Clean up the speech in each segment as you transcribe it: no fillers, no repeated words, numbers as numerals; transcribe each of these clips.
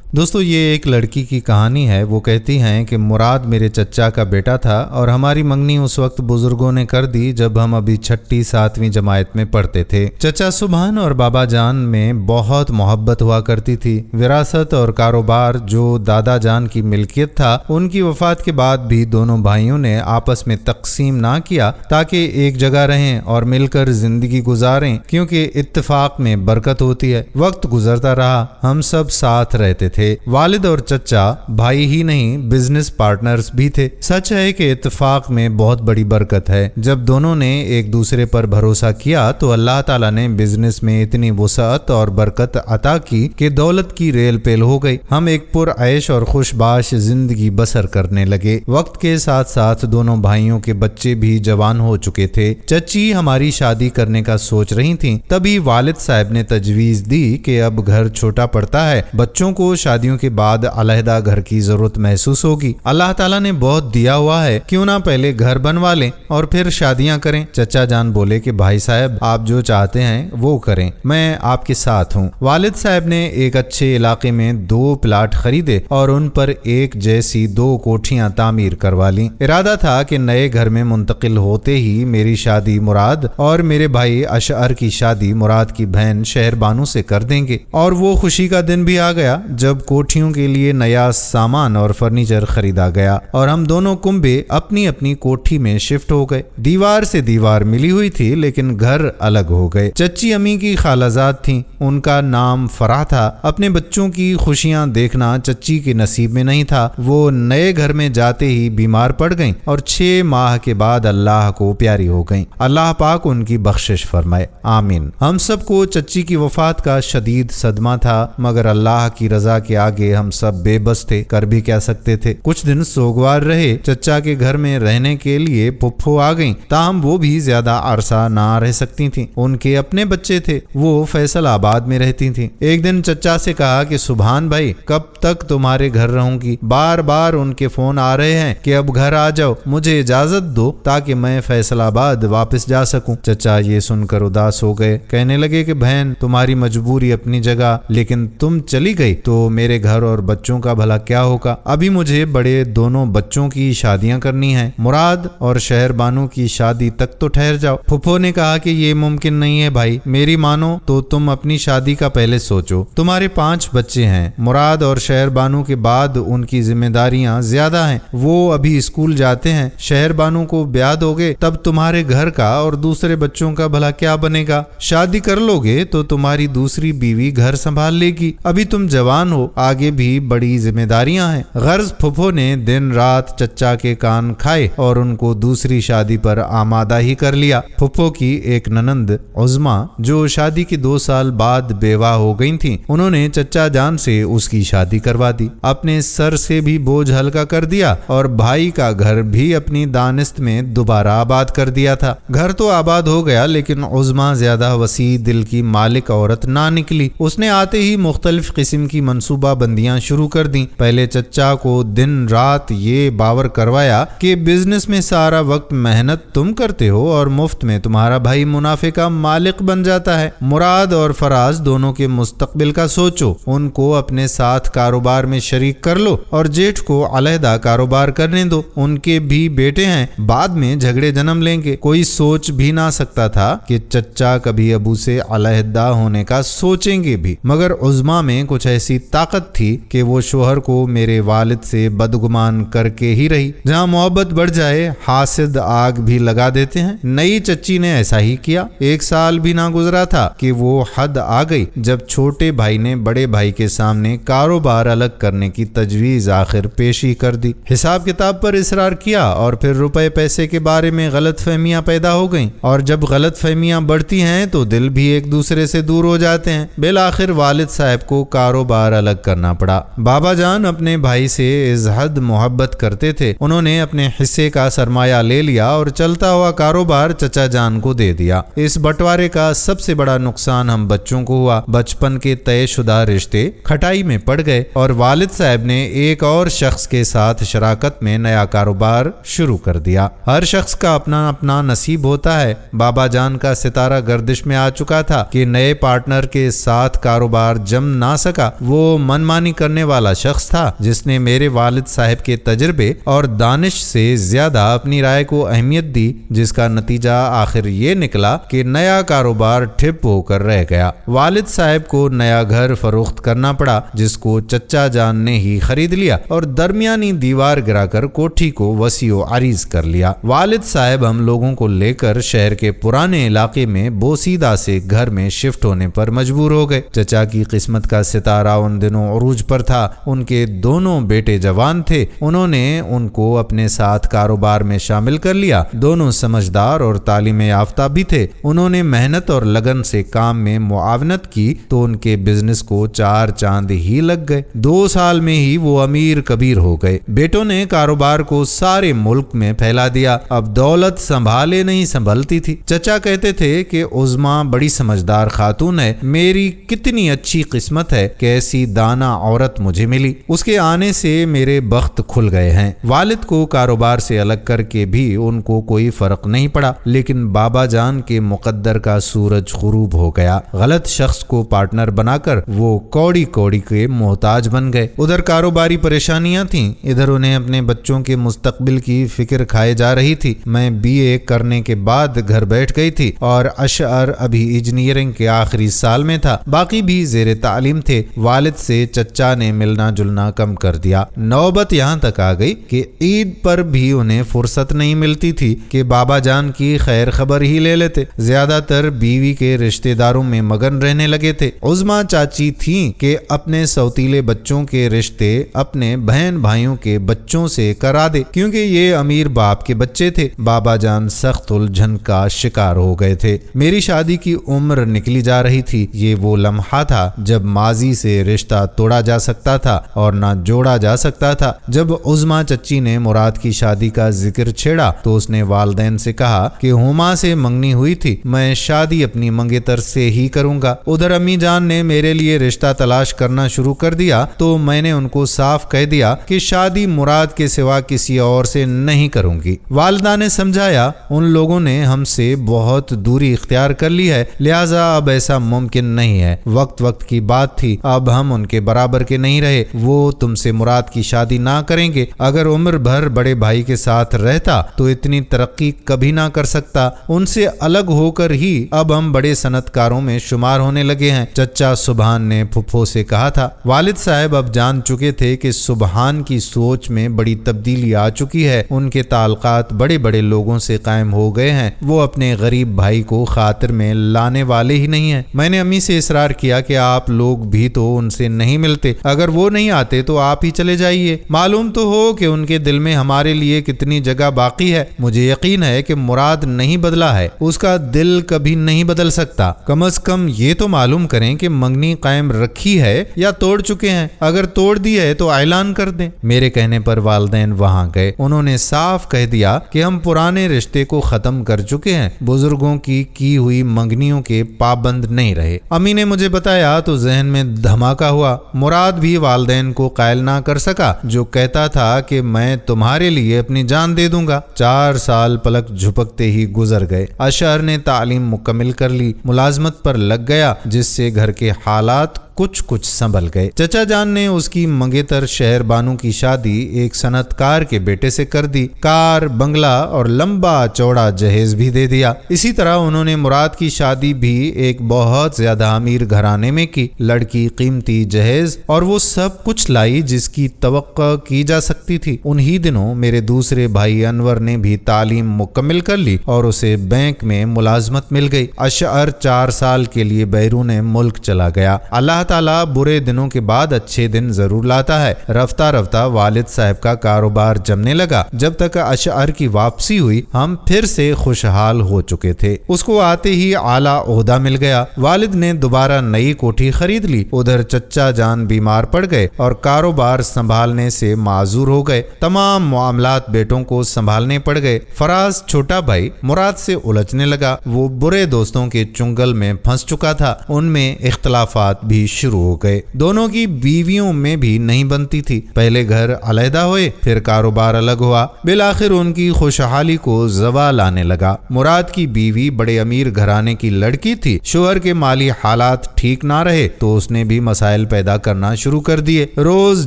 دوستو یہ ایک لڑکی کی کہانی ہے۔ وہ کہتی ہیں کہ مراد میرے چچا کا بیٹا تھا اور ہماری منگنی اس وقت بزرگوں نے کر دی جب ہم ابھی 6 7ویں جماعت میں پڑھتے تھے۔ چچا سبحان اور بابا جان میں بہت محبت ہوا کرتی تھی۔ وراثت اور کاروبار جو دادا جان کی ملکیت تھا ان کی وفات کے بعد بھی دونوں بھائیوں نے آپس میں تقسیم نہ کیا تاکہ ایک جگہ رہیں اور مل کر زندگی گزاریں، کیونکہ اتفاق میں برکت ہوتی ہے۔ وقت گزرتا رہا، ہم سب ساتھ رہتے تھے۔ والد اور چچا بھائی ہی نہیں بزنس پارٹنرز بھی تھے۔ سچ ہے کہ اتفاق میں بہت بڑی برکت ہے۔ جب دونوں نے ایک دوسرے پر بھروسہ کیا تو اللہ تعالیٰ نے بزنس میں اتنی وسعت اور برکت عطا کی کہ دولت کی ریل پیل ہو گئی۔ ہم ایک پر عیش اور خوش باش زندگی بسر کرنے لگے۔ وقت کے ساتھ ساتھ دونوں بھائیوں کے بچے بھی جوان ہو چکے تھے۔ چچی ہماری شادی کرنے کا سوچ رہی تھیں، تبھی والد صاحب نے تجویز دی کہ اب گھر چھوٹا پڑتا ہے، بچوں کو شادیوں کے بعد علیحدہ گھر کی ضرورت محسوس ہوگی۔ اللہ تعالیٰ نے بہت دیا ہوا ہے، کیوں نہ پہلے گھر بنوا لیں اور پھر شادیاں کریں۔ چچا جان بولے کہ بھائی صاحب آپ جو چاہتے ہیں وہ کریں، میں آپ کے ساتھ ہوں۔ والد صاحب نے ایک اچھے علاقے میں 2 پلاٹ خریدے اور ان پر ایک جیسی 2 کوٹھیاں تعمیر کروا لیں۔ ارادہ تھا کہ نئے گھر میں منتقل ہوتے ہی میری شادی مراد اور میرے بھائی اشعر کی شادی مراد کی بہن شہر بانو سے کر دیں گے۔ اور وہ خوشی کا دن بھی آ گیا جب کوٹھیوں کے لیے نیا سامان اور فرنیچر خریدا گیا اور ہم دونوں کنبے اپنی اپنی کوٹھی میں شفٹ ہو گئے۔ دیوار سے دیوار ملی ہوئی تھی لیکن گھر الگ ہو گئے۔ چچی امی کی خالہ تھیں، ان کا نام فرح تھا۔ اپنے بچوں کی خوشیاں دیکھنا چچی کے نصیب میں نہیں تھا۔ وہ نئے گھر میں جاتے ہی بیمار پڑ گئیں اور 6 ماہ کے بعد اللہ کو پیاری ہو گئیں۔ اللہ پاک ان کی بخشش فرمائے، آمین۔ ہم سب کو چچی کی وفات کا شدید صدمہ تھا، مگر اللہ کی رضا کے آگے ہم سب بے بس تھے، کر بھی کیا سکتے تھے۔ کچھ دن سوگوار رہے۔ چچا کے گھر میں رہنے کے لیے پھپھو آ گئیں، تاہم وہ بھی زیادہ عرصہ نہ رہ سکتی تھیں۔ ان کے اپنے بچے تھے، وہ فیصل آباد میں رہتی تھیں۔ ایک دن چچا سے کہا کہ سبحان بھائی کب تک تمہارے گھر رہوں گی؟ بار بار ان کے فون آ رہے ہیں کہ اب گھر آ جاؤ، مجھے اجازت دو تاکہ میں فیصل آباد واپس جا سکوں۔ چچا یہ سن کر اداس ہو گئے، کہنے لگے کہ بہن تمہاری مجبوری اپنی جگہ، لیکن تم چلی گئی تو میرے گھر اور بچوں کا بھلا کیا ہوگا؟ ابھی مجھے بڑے دونوں بچوں کی شادیاں کرنی ہیں، مراد اور شہر بانو کی شادی تک تو ٹھہر جاؤ۔ پھپھو نے کہا کہ یہ ممکن نہیں ہے بھائی، میری مانو تو تم اپنی شادی کا پہلے سوچو۔ تمہارے 5 بچے ہیں، مراد اور شہر بانو کے بعد ان کی ذمہ داریاں زیادہ ہیں، وہ ابھی اسکول جاتے ہیں۔ شہر بانو کو بیاہ دو گے تب تمہارے گھر کا اور دوسرے بچوں کا بھلا کیا بنے گا؟ شادی کر لو گے تو تمہاری دوسری بیوی گھر سنبھال لے گی، ابھی تم جوان ہو، آگے بھی بڑی ذمہ داریاں ہیں۔ غرض پھپھو نے دن رات چچا کے کان کھائے اور ان کو دوسری شادی پر آمادہ ہی کر لیا۔ پھپھو کی ایک ننند عظما جو شادی کے 2 سال بعد بیوہ ہو گئی تھیں، انہوں نے چچا جان سے اس کی شادی کروا دی، اپنے سر سے بھی بوجھ ہلکا کر دیا اور بھائی کا گھر بھی اپنی دانست میں دوبارہ آباد کر دیا تھا۔ گھر تو آباد ہو گیا لیکن عظما زیادہ وسیع دل کی مالک عورت نہ نکلی۔ اس نے آتے ہی مختلف قسم کی منصوبہ بندیاں شروع کر دیں۔ پہلے چچا کو دن رات یہ باور کروایا کہ بزنس میں سارا وقت محنت تم کرتے ہو اور مفت میں تمہارا بھائی منافع کا مالک بن جاتا ہے۔ مراد اور فراز دونوں کے مستقبل کا سوچو، ان کو اپنے ساتھ کاروبار میں شریک کر لو اور جیٹھ کو علیحدہ کاروبار کرنے دو، ان کے بھی بیٹے ہیں، بعد میں جھگڑے جنم لیں گے۔ کوئی سوچ بھی نہ سکتا تھا کہ چچا کبھی ابو سے علیحدہ ہونے کا سوچیں گے بھی، مگر عظما میں کچھ ایسی طاقت تھی کہ وہ شوہر کو میرے والد سے بدگمان کر کے ہی رہی۔ جہاں محبت بڑھ جائے حاسد آگ بھی لگا دیتے ہیں۔ نئی چچی نے ایسا ہی کیا۔ 1 سال بھی نہ گزرا تھا کہ وہ حد آ گئی جب چھوٹے بھائی نے بڑے بھائی کے سامنے کاروبار الگ کرنے کی تجویز آخر پیشی کر دی۔ حساب کتاب پر اصرار کیا اور پھر روپے پیسے کے بارے میں غلط فہمیاں پیدا ہو گئیں، اور جب غلط فہمیاں بڑھتی ہیں تو دل بھی ایک دوسرے سے دور ہو جاتے ہیں۔ بالآخر والد صاحب کو کاروبار الگ کرنا پڑا۔ بابا جان اپنے بھائی سے از حد محبت کرتے تھے، انہوں نے اپنے حصے کا سرمایہ لے لیا اور چلتا ہوا کاروبار چچا جان کو دے دیا۔ اس بٹوارے کا سب سے بڑا نقصان ہم بچوں کو ہوا۔ بچپن کے طے شدہ رشتے کھٹائی میں پڑ گئے اور والد صاحب نے ایک اور شخص کے ساتھ شراکت میں نیا کاروبار شروع کر دیا۔ ہر شخص کا اپنا اپنا نصیب ہوتا ہے۔ بابا جان کا ستارہ گردش میں آ چکا تھا کہ نئے پارٹنر کے ساتھ کاروبار جم نہ سکا۔ وہ منمانی کرنے والا شخص تھا جس نے میرے والد صاحب کے تجربے اور دانش سے زیادہ اپنی رائے کو اہمیت دی، جس کا نتیجہ آخر یہ نکلا کہ نیا کاروبار ٹھپ ہو کر رہ گیا۔ والد صاحب کو نیا گھر فروخت کرنا پڑا جس کو چچا جان نے ہی خرید لیا اور درمیانی دیوار گرا کر کوٹھی کو وسیع و عریض کر لیا۔ والد صاحب ہم لوگوں کو لے کر شہر کے پرانے علاقے میں بوسیدہ سے گھر میں شفٹ ہونے پر مجبور ہو گئے۔ چچا کی قسمت کا ستارہ ان دنوں عروج پر تھا۔ ان کے دونوں بیٹے جوان تھے، انہوں نے ان کو اپنے ساتھ کاروبار میں شامل کر لیا۔ دونوں سمجھدار اور تعلیم یافتہ بھی تھے۔ انہوں نے محنت اور لگن سے کام میں معاونت کی تو ان کے بزنس کو 4 چاند ہی لگ گئے۔ 2 سال میں ہی وہ امیر کبیر ہو گئے۔ بیٹوں نے کاروبار کو سارے ملک میں پھیلا دیا۔ اب دولت سنبھالے نہیں سنبھلتی تھی۔ چچا کہتے تھے کہ عظما بڑی سمجھدار خاتون ہے، میری کتنی اچھی قسمت ہے کہ ایسی دانا عورت مجھے ملی، اس کے آنے سے میرے بخت کھل گئے ہیں۔ والد کو کاروبار سے الگ کر کے بھی ان کو کوئی فرق نہیں پڑا، لیکن بابا جان کے مقدر کا سورج غروب ہو گیا۔ غلط شخص کو پارٹنر بنا کر وہ کوڑی کوڑی کے محتاج بن گئے۔ ادھر کاروباری پریشانیاں تھیں، ادھر انہیں اپنے بچوں کے مستقبل کی فکر کھائے جا رہی تھی۔ میں BA کرنے کے بعد گھر بیٹھ گئی تھی اور اشعر ابھی انجینئرنگ کے آخری سال میں تھا، باقی بھی زیر تعلیم تھے۔ والد سے چچا نے ملنا جلنا کم کر دیا۔ نوبت یہاں تک آ گئی کہ عید پر بھی انہیں فرصت نہیں ملتی تھی کہ بابا جان کی خیر خبر ہی لے لیتے۔ زیادہ تر بیوی کے رشتہ داروں میں مگن رہنے لگے تھے۔ عظما چاچی تھیں کہ اپنے سوتیلے بچوں کے رشتے اپنے بہن بھائیوں کے بچوں سے کرا دے، کیونکہ یہ امیر باپ کے بچے تھے۔ بابا جان سخت الجھن کا شکار ہو گئے تھے۔ میری شادی کی عمر نکلی جا رہی تھی۔ یہ وہ لمحہ تھا جب ماضی سے رشتہ توڑا جا سکتا تھا اور نہ جوڑا جا سکتا تھا۔ جب عظما چچی نے مراد کی شادی کا ذکر چھیڑا تو اس نے والدین سے کہا کہ ہما سے منگنی ہوئی تھی، میں شادی اپنی منگیتر سے ہی کروں گا۔ ادھر امی جان نے میرے لیے رشتہ تلاش کرنا شروع کر دیا تو میں نے ان کو صاف کہہ دیا کہ شادی مراد کے سوا کسی اور سے نہیں کروں گی۔ والدہ نے سمجھایا ان لوگوں نے ہم سے بہت دوری اختیار کر لی ہے، لہٰذا اب ایسا ممکن نہیں ہے۔ وقت کی بات تھی، اب ہم ان کے برابر کے نہیں رہے۔ وہ تم سے مراد کی شادی نہ کریں گے۔ اگر عمر بھر بڑے بھائی کے ساتھ رہتا تو اتنی ترقی کبھی نہ کر سکتا۔ ان سے الگ ہو کر ہی اب ہم بڑے صنعت کاروں میں شمار ہونے لگے ہیں، چچا سبحان نے پھپھو سے کہا تھا۔ والد صاحب اب جان چکے تھے کہ سبحان کی سوچ میں بڑی تبدیلی آ چکی ہے۔ ان کے تعلقات بڑے بڑے لوگوں سے قائم ہو گئے ہیں۔ وہ اپنے غریب بھائی کو خاطر میں لانے والے ہی نہیں ہیں۔ میں نے امی سے اصرار کیا کہ آپ لوگ بھی تو ان سے نہیں ملتے، اگر وہ نہیں آتے تو آپ ہی چلے جائیے۔ معلوم تو ہو کہ ان کے دل میں ہمارے لیے کتنی جگہ باقی ہے۔ مجھے یقین ہے کہ مراد نہیں بدلا ہے، اس کا دل کبھی نہیں بدل سکتا۔ کم از کم یہ تو معلوم کریں کہ منگنی قائم رکھی ہے یا توڑ چکے ہیں۔ اگر توڑ دی ہے تو اعلان کر دیں۔ میرے کہنے پر والدین وہاں گئے۔ انہوں نے صاف کہہ دیا کہ ہم پرانے رشتے کو ختم کر چکے ہیں، بزرگوں کی ہوئی منگنیوں کے پابند نہیں رہے۔ امی نے مجھے بتایا تو ذہن میں دھماکہ ہوا۔ مراد بھی والدین کو قائل نہ کر سکا جو کہتا تھا کہ میں تمہارے لیے اپنی جان دے دوں گا۔ 4 سال پلک جھپکتے ہی گزر گئے۔ اشعر نے تعلیم مکمل کر لی، ملازمت پر لگ گیا، جس سے گھر کے حالات کچھ سنبھل گئے۔ چچا جان نے اس کی منگیتر شہر بانو کی شادی ایک صنعت کار کے بیٹے سے کر دی۔ کار، بنگلہ اور لمبا چوڑا جہیز بھی دے دیا۔ اسی طرح انہوں نے مراد کی شادی بھی ایک بہت زیادہ امیر گھرانے میں کی۔ لڑکی قیمتی جہیز اور وہ سب کچھ لائی جس کی توقع کی جا سکتی تھی۔ انہی دنوں میرے دوسرے بھائی انور نے بھی تعلیم مکمل کر لی اور اسے بینک میں ملازمت مل گئی۔ اشعر 4 سال کے لیے بیرون ملک چلا گیا۔ اللہ تعالیٰ برے دنوں کے بعد اچھے دن ضرور لاتا ہے۔ رفتہ رفتہ والد صاحب کا کاروبار جمنے لگا۔ جب تک اشعر کی واپسی ہوئی ہم پھر سے خوشحال ہو چکے تھے۔ اس کو آتے ہی اعلیٰ عہدہ مل گیا۔ والد نے دوبارہ نئی کوٹھی خرید لی۔ ادھر چچا جان بیمار پڑ گئے اور کاروبار سنبھالنے سے معذور ہو گئے۔ تمام معاملات بیٹوں کو سنبھالنے پڑ گئے۔ فراز چھوٹا بھائی مراد سے الجھنے لگا۔ وہ برے دوستوں کے چنگل میں پھنس چکا تھا۔ ان میں اختلافات بھی شروع ہو گئے۔ دونوں کی بیویوں میں بھی نہیں بنتی تھی، پہلے گھر علیحدہ ہوئے، پھر کاروبار الگ ہوا، بالآخر ان کی خوشحالی کو زوال آنے لگا۔ مراد کی بیوی بڑے امیر گھرانے کی لڑکی تھی، شوہر کے مالی حالات ٹھیک نہ رہے تو اس نے بھی مسائل پیدا کرنا شروع کر دیے، روز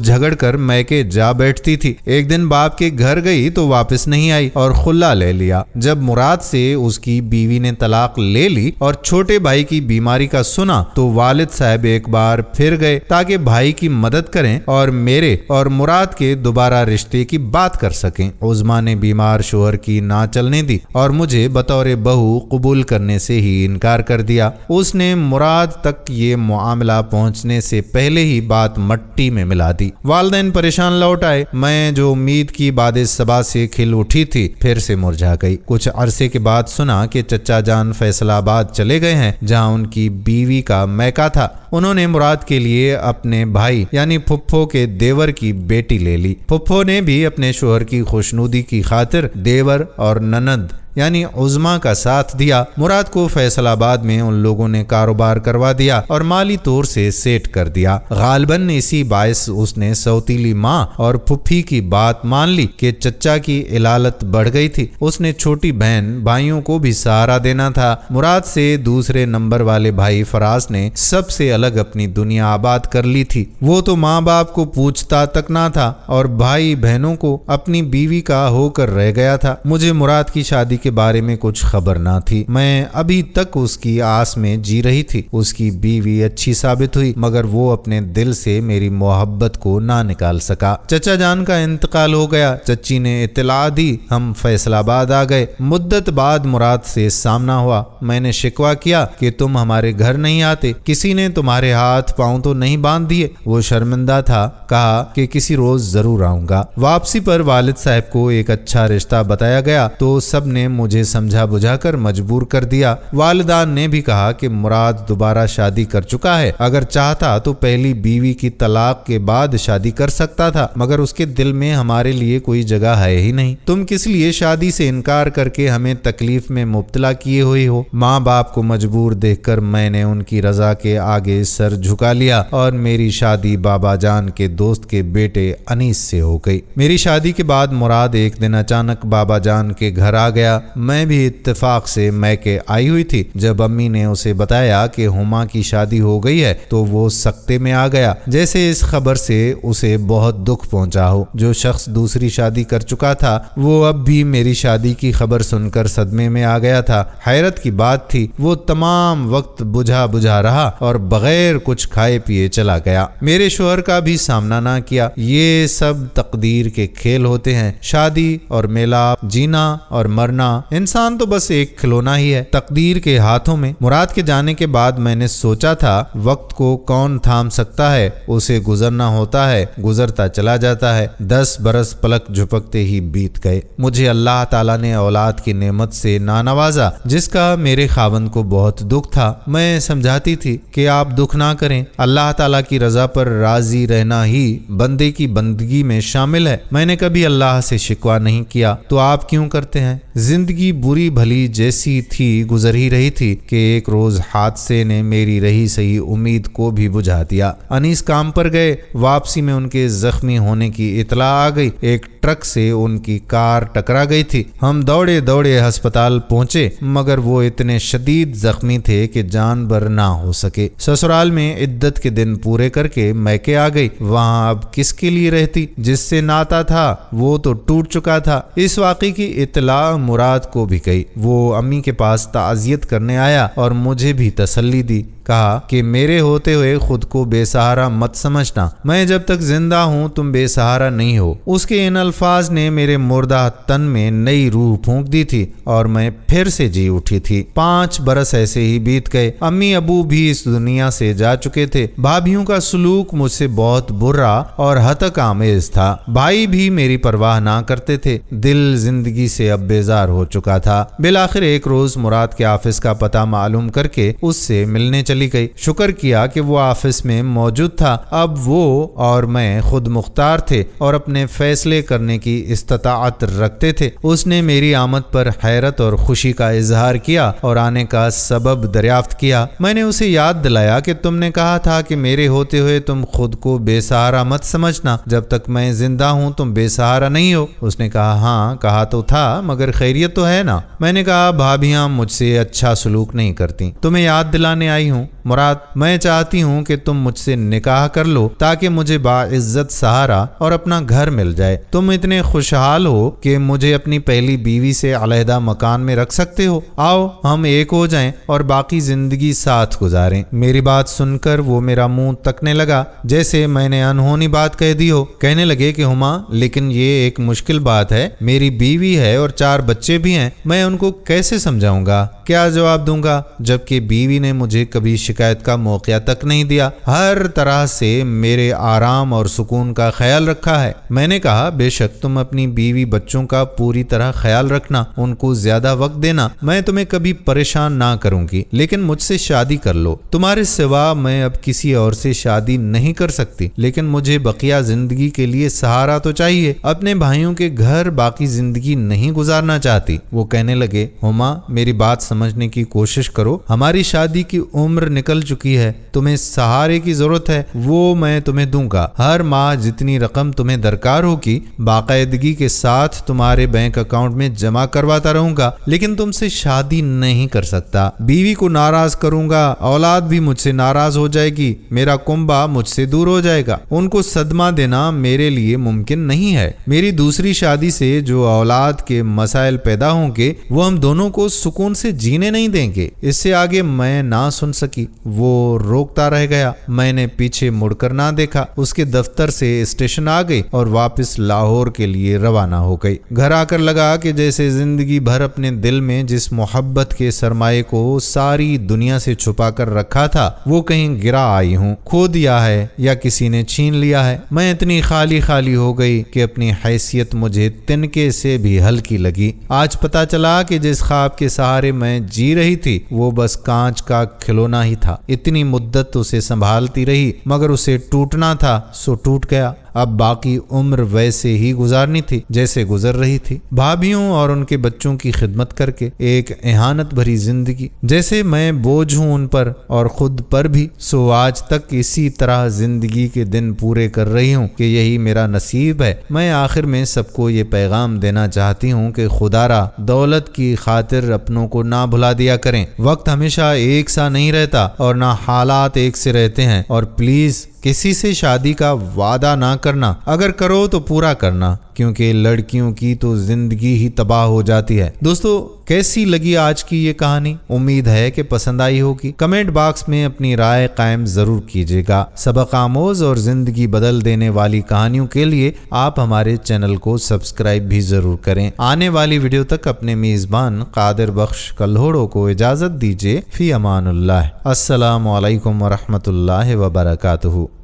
جھگڑ کر میکے جا بیٹھتی تھی۔ ایک دن باپ کے گھر گئی تو واپس نہیں آئی اور خلا لے لیا۔ جب مراد سے اس کی بیوی نے طلاق لے لی اور چھوٹے بھائی کی بیماری کا سنا تو والد صاحب ایک بار پھر گئے تاکہ بھائی کی مدد کریں اور میرے اور مراد کے دوبارہ رشتے کی بات کر سکیں۔ عظما نے بیمار شوہر کی نہ چلنے دی اور مجھے بطور بہو قبول کرنے سے ہی انکار کر دیا۔ اس نے مراد تک یہ معاملہ پہنچنے سے پہلے ہی بات مٹی میں ملا دی۔ والدین پریشان لوٹ آئے، میں جو امید کی باد صبا سے کھل اٹھی تھی پھر سے مرجھا گئی۔ کچھ عرصے کے بعد سنا کہ چچا جان فیصل آباد چلے گئے ہیں جہاں ان کی بیوی کا میکا تھا۔ انہوں نے مراد کے لیے اپنے بھائی یعنی پھپھو کے دیور کی بیٹی لے لی۔ پھپھو نے بھی اپنے شوہر کی خوشنودی کی خاطر دیور اور نند یعنی عظما کا ساتھ دیا۔ مراد کو فیصل آباد میں ان لوگوں نے کاروبار کروا دیا اور مالی طور سے سیٹ کر دیا۔ غالباً اسی باعث اس نے سوتیلی ماں اور پھپھی کی بات مان لی کہ چچا کی علالت بڑھ گئی تھی، اس نے چھوٹی بہن بھائیوں کو بھی سہارا دینا تھا۔ مراد سے دوسرے نمبر والے بھائی فراز نے سب سے الگ اپنی دنیا آباد کر لی تھی، وہ تو ماں باپ کو پوچھتا تک نہ تھا اور بھائی بہنوں کو اپنی بیوی کا ہو کر رہ گیا تھا۔ مجھے مراد کی شادی کے بارے میں کچھ خبر نہ تھی، میں ابھی تک اس کی آس میں جی رہی تھی۔ اس کی بیوی اچھی ثابت ہوئی مگر وہ اپنے دل سے میری محبت کو نہ نکال سکا۔ چچا جان کا انتقال ہو گیا، چچی نے اطلاع دی، ہم فیصل آباد آ گئے۔ مدت بعد مراد سے سامنا ہوا، میں نے شکوہ کیا کہ تم ہمارے گھر نہیں آتے، کسی نے تمہارے ہاتھ پاؤں تو نہیں باندھ دیے؟ وہ شرمندہ تھا، کہا کہ کسی روز ضرور آؤں گا۔ واپسی پر والد صاحب کو ایک اچھا رشتہ بتایا گیا تو سب نے مجھے سمجھا بجھا کر مجبور کر دیا۔ والدان نے بھی کہا کہ مراد دوبارہ شادی کر چکا ہے، اگر چاہتا تو پہلی بیوی کی طلاق کے بعد شادی کر سکتا تھا مگر اس کے دل میں ہمارے لیے کوئی جگہ ہے ہی نہیں۔ تم کس لیے شادی سے انکار کر کے ہمیں تکلیف میں مبتلا کیے ہوئے ہو؟ ماں باپ کو مجبور دیکھ کر میں نے ان کی رضا کے آگے سر جھکا لیا اور میری شادی بابا جان کے دوست کے بیٹے انیس سے ہو گئی۔ میری شادی کے بعد مراد ایک دن اچانک بابا جان کے گھر آ گیا۔ میں بھی اتفاق سے میکے آئی ہوئی تھی۔ جب امی نے اسے بتایا کہ ہما کی شادی ہو گئی ہے تو وہ سکتے میں آ گیا، جیسے اس خبر سے اسے بہت دکھ پہنچا ہو۔ جو شخص دوسری شادی کر چکا تھا وہ اب بھی میری شادی کی خبر سن کر صدمے میں آ گیا تھا۔ حیرت کی بات تھی، وہ تمام وقت بجھا بجھا رہا اور بغیر کچھ کھائے پیے چلا گیا۔ میرے شوہر کا بھی سامنا نہ کیا۔ یہ سب تقدیر کے کھیل ہوتے ہیں، شادی اور میلاپ، جینا اور مرنا، انسان تو بس ایک کھلونا ہی ہے تقدیر کے ہاتھوں میں۔ مراد کے جانے کے بعد میں نے سوچا تھا وقت کو کون تھام سکتا ہے، اسے گزرنا ہوتا ہے، گزرتا چلا جاتا ہے۔ 10 برس پلک جھپکتے ہی بیت گئے۔ مجھے اللہ تعالیٰ نے اولاد کی نعمت سے نہ نوازا جس کا میرے خاوند کو بہت دکھ تھا۔ میں سمجھاتی تھی کہ آپ دکھ نہ کریں، اللہ تعالیٰ کی رضا پر راضی رہنا ہی بندے کی بندگی میں شامل ہے۔ میں نے کبھی اللہ سے شکوہ نہیں کیا، تو آپ کیوں کرتے ہیں؟ زندگی بری بھلی جیسی تھی گزر ہی رہی تھی کہ ایک روز حادثے نے میری رہی سہی امید کو بھی بجھا دیا۔ انیس کام پر گئے، واپسی میں ان کے زخمی ہونے کی اطلاع آ گئی۔ ایک ٹرک سے ان کی کار ٹکرا گئی تھی۔ ہم دوڑے دوڑے ہسپتال پہنچے مگر وہ اتنے شدید زخمی تھے کہ جان بر نہ ہو سکے۔ سسرال میں عدت کے دن پورے کر کے میکے آ گئی۔ وہاں اب کس کے لیے رہتی؟ جس سے ناتا تھا وہ تو ٹوٹ چکا تھا۔ اس واقعے کی اطلاع مراد کو بھی گئی۔ وہ امی کے پاس تعزیت کرنے آیا اور مجھے بھی تسلی دی، کہا کہ میرے ہوتے ہوئے خود کو بے سہارا مت سمجھنا، میں جب تک زندہ ہوں تم بے سہارا نہیں ہو۔ اس کے ان الفاظ نے میرے مردہ تن میں نئی روح پھونک دی تھی اور میں پھر سے جی اٹھی تھی۔ 5 برس ایسے ہی بیت گئے۔ امی ابو بھی اس دنیا سے جا چکے تھے۔ بھابھیوں کا سلوک مجھ سے بہت برا اور ہتک آمیز تھا۔ بھائی بھی میری پرواہ نہ کرتے تھے۔ دل زندگی سے اب بیزار ہو چکا تھا۔ بالآخر ایک روز مراد کے آفس کا پتہ معلوم کر کے اس سے ملنے چلی گئی۔ شکر کیا کہ وہ آفس میں موجود تھا۔ اب وہ اور میں خود مختار تھے اور اپنے فیصلے کرنے کرنے کی استطاعت رکھتے تھے۔ اس نے میری آمد پر حیرت اور خوشی کا اظہار کیا اور آنے کا سبب دریافت کیا۔ میں نے اسے یاد دلایا کہ تم نے کہا تھا کہ میرے ہوتے ہوئے تم خود کو بے سہارا مت سمجھنا، جب تک میں زندہ ہوں تم بے سہارا نہیں ہو۔ اس نے کہا ہاں کہا تو تھا، مگر خیریت تو ہے نا؟ میں نے کہا بھابیاں مجھ سے اچھا سلوک نہیں کرتی، تمہیں یاد دلانے آئی ہوں۔ مراد، میں چاہتی ہوں کہ تم مجھ سے نکاح کر لو تاکہ مجھے باعزت سہارا اور اپنا گھر مل جائے۔ تم اتنے خوشحال ہو کہ مجھے اپنی پہلی بیوی سے علیحدہ مکان میں رکھ سکتے ہو۔ آؤ ہم ایک ہو جائیں اور باقی زندگی ساتھ گزاریں۔ میری بات سن کر وہ میرا منہ تکنے لگا جیسے میں نے انہونی بات کہہ دی ہو۔ کہنے لگے کہ ہما، لیکن یہ ایک مشکل بات ہے، میری بیوی ہے اور 4 بچے بھی ہیں، میں ان کو کیسے سمجھاؤں گا؟ کیا جواب دوں گا؟ جبکہ بیوی نے مجھے کبھی شکایت کا موقع تک نہیں دیا، ہر طرح سے میرے آرام اور سکون کا خیال رکھا ہے۔ میں نے کہا بے شک تم اپنی بیوی بچوں کا پوری طرح خیال رکھنا، ان کو زیادہ وقت دینا، میں تمہیں کبھی پریشان نہ کروں گی، لیکن مجھ سے شادی کر لو۔ تمہارے سوا میں اب کسی اور سے شادی نہیں کر سکتی، لیکن مجھے بقیہ زندگی کے لیے سہارا تو چاہیے، اپنے بھائیوں کے گھر باقی زندگی نہیں گزارنا چاہتی۔ وہ کہنے لگے ہما، میری بات سمجھنے کی کوشش کرو، ہماری شادی کی عمر نکل چکی ہے، تمہیں سہارے کی ضرورت ہے، وہ میں تمہیں دوں گا۔ ہر ماہ جتنی رقم تمہیں درکار ہوگی باقاعدگی کے ساتھ تمہارے بینک اکاؤنٹ میں جمع کرواتا رہوں گا، لیکن تم سے شادی نہیں کر سکتا۔ بیوی کو ناراض کروں گا، اولاد بھی مجھ سے ناراض ہو جائے گی، میرا کنبہ مجھ سے دور ہو جائے گا، ان کو صدمہ دینا میرے لیے ممکن نہیں ہے۔ میری دوسری شادی سے جو اولاد کے مسائل پیدا ہوں گے وہ ہم دونوں کو سکون سے جینے نہیں دیں گے۔ اس سے آگے میں نہ سن سکی، وہ روکتا رہ گیا۔ میں نے پیچھے مڑ کر نہ دیکھا، اس کے دفتر سے اسٹیشن آ گئی اور واپس لاہور کے لیے روانہ ہو گئی۔ گھر آ کر لگا کہ جیسے زندگی بھر اپنے دل میں جس محبت کے سرمایے کو ساری دنیا سے چھپا کر رکھا تھا وہ کہیں گرا آئی ہوں، کھو دیا ہے یا کسی نے چھین لیا ہے۔ میں اتنی خالی خالی ہو گئی کہ اپنی حیثیت مجھے تنکے سے بھی ہلکی لگی۔ آج پتا چلا کہ جس خواب کے سہارے میں جی رہی تھی وہ بس کانچ کا کھلونا ہی تھا۔ اتنی مدت اسے سنبھالتی رہی مگر اسے ٹوٹنا تھا سو ٹوٹ گیا۔ اب باقی عمر ویسے ہی گزارنی تھی جیسے گزر رہی تھی، بھابھیوں اور ان کے بچوں کی خدمت کر کے، ایک اہانت بھری زندگی جیسے میں بوجھ ہوں ان پر اور خود پر بھی۔ سو آج تک اسی طرح زندگی کے دن پورے کر رہی ہوں کہ یہی میرا نصیب ہے۔ میں آخر میں سب کو یہ پیغام دینا چاہتی ہوں کہ خدا را دولت کی خاطر اپنوں کو نہ بھلا دیا کریں۔ وقت ہمیشہ ایک سا نہیں رہتا اور نہ حالات ایک سے رہتے ہیں، اور پلیز کسی سے شادی کا وعدہ نہ کرنا، اگر کرو تو پورا کرنا، کیونکہ لڑکیوں کی تو زندگی ہی تباہ ہو جاتی ہے۔ دوستو کیسی لگی آج کی یہ کہانی؟ امید ہے کہ پسند آئی ہوگی۔ کمنٹ باکس میں اپنی رائے قائم ضرور کیجیے گا۔ سبق آموز اور زندگی بدل دینے والی کہانیوں کے لیے آپ ہمارے چینل کو سبسکرائب بھی ضرور کریں۔ آنے والی ویڈیو تک اپنے میزبان قادر بخش کلہوڑو کو اجازت دیجیے۔ فی امان اللہ۔ السلام علیکم ورحمۃ اللہ وبرکاتہ۔